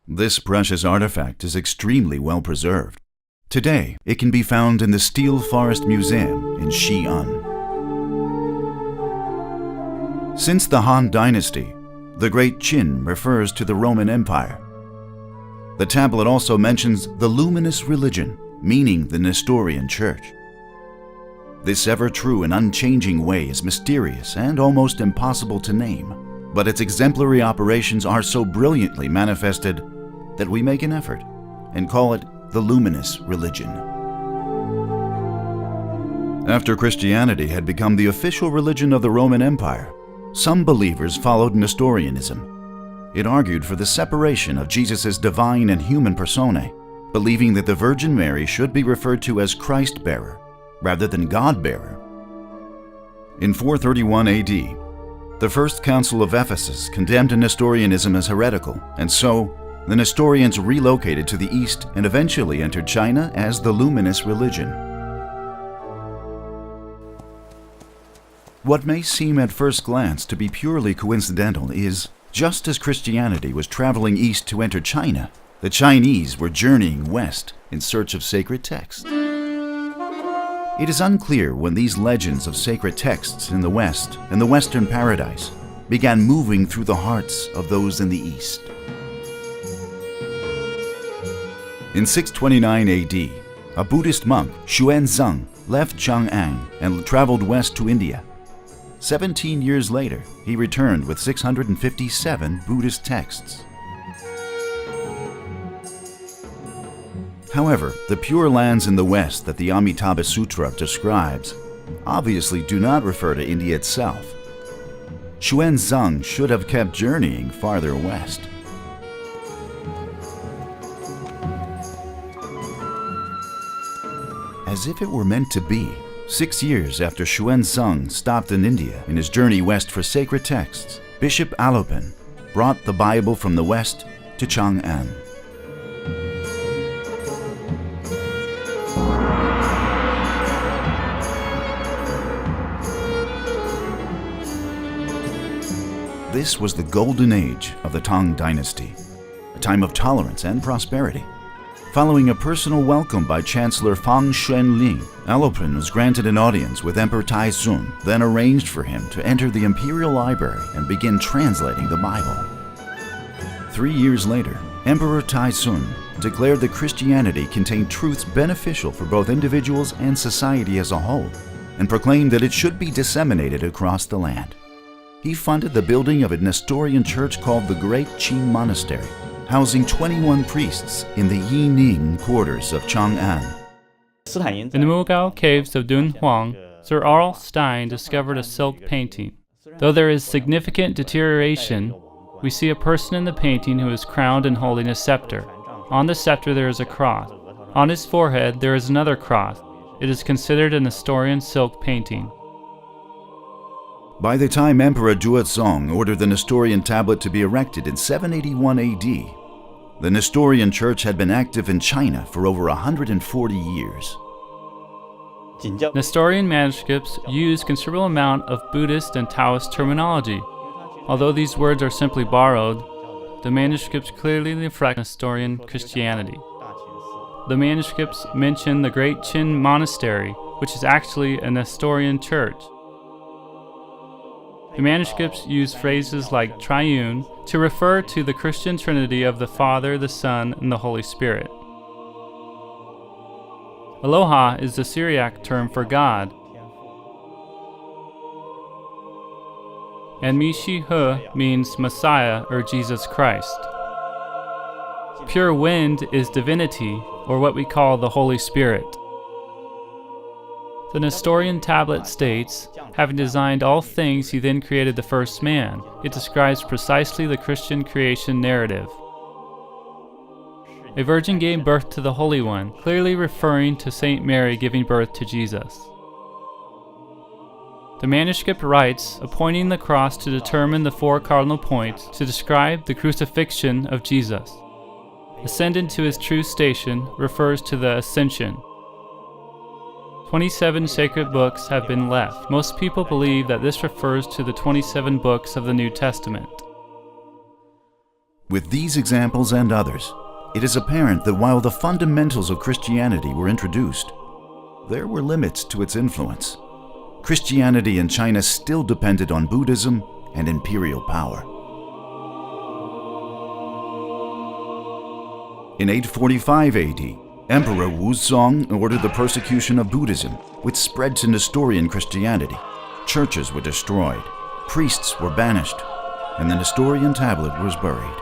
This precious artifact is extremely well preserved. Today, it can be found in the Stele Forest Museum in Xi'an. Since the Han Dynasty, the Great Qin refers to the Roman Empire. The tablet also mentions the luminous religion, meaning the Nestorian Church. This ever-true and unchanging way is mysterious and almost impossible to name, but its exemplary operations are so brilliantly manifested that we make an effort and call it the luminous religion. After Christianity had become the official religion of the Roman Empire, some believers followed Nestorianism. It argued for the separation of Jesus' divine and human personae, believing that the Virgin Mary should be referred to as Christ-bearer rather than God-bearer. In 431 AD, the First Council of Ephesus condemned Nestorianism as heretical, and so the Nestorians relocated to the east and eventually entered China as the luminous religion. What may seem at first glance to be purely coincidental is, just as Christianity was traveling east to enter China, the Chinese were journeying west in search of sacred texts. It is unclear when these legends of sacred texts in the West and the Western Paradise began moving through the hearts of those in the East. In 629 AD, a Buddhist monk, Xuanzang, left Chang'an and traveled west to India. 17 years later, he returned with 657 Buddhist texts. However, the Pure Lands in the West that the Amitabha Sutra describes obviously do not refer to India itself. Xuanzang should have kept journeying farther west. As if it were meant to be, 6 years after Xuanzang stopped in India in his journey west for sacred texts, Bishop Alopen brought the Bible from the west to Chang'an. This was the golden age of the Tang Dynasty, a time of tolerance and prosperity. Following a personal welcome by Chancellor Fang Xuanling, Alopen was granted an audience with Emperor Taizun, then arranged for him to enter the imperial library and begin translating the Bible. 3 years later, Emperor Taizun declared that Christianity contained truths beneficial for both individuals and society as a whole, and proclaimed that it should be disseminated across the land. He funded the building of a Nestorian church called the Great Qin Monastery, housing 21 priests in the Yining quarters of Chang'an. In the Mugao caves of Dunhuang, Sir R. Stein discovered a silk painting. Though there is significant deterioration, we see a person in the painting who is crowned and holding a scepter. On the scepter there is a cross. On his forehead there is another cross. It is considered a Nestorian silk painting. By the time Emperor Duozong ordered the Nestorian tablet to be erected in 781 AD, the Nestorian Church had been active in China for over 140 years. Nestorian manuscripts use considerable amount of Buddhist and Taoist terminology. Although these words are simply borrowed, the manuscripts clearly reflect Nestorian Christianity. The manuscripts mention the Great Qin Monastery, which is actually a Nestorian church. The manuscripts use phrases like triune to refer to the Christian Trinity of the Father, the Son, and the Holy Spirit. Aloha is the Syriac term for God, and Mishihu means Messiah or Jesus Christ. Pure wind is divinity, or what we call the Holy Spirit. The Nestorian tablet states, having designed all things, he then created the first man. It describes precisely the Christian creation narrative. A virgin gave birth to the Holy One, clearly referring to Saint Mary giving birth to Jesus. The manuscript writes, appointing the cross to determine the 4 cardinal points to describe the crucifixion of Jesus. Ascended to his true station refers to the Ascension. 27 sacred books have been left. Most people believe that this refers to the 27 books of the New Testament. With these examples and others, it is apparent that while the fundamentals of Christianity were introduced, there were limits to its influence. Christianity in China still depended on Buddhism and imperial power. In 845 AD, Emperor Wuzong ordered the persecution of Buddhism, which spread to Nestorian Christianity. Churches were destroyed, priests were banished, and the Nestorian tablet was buried.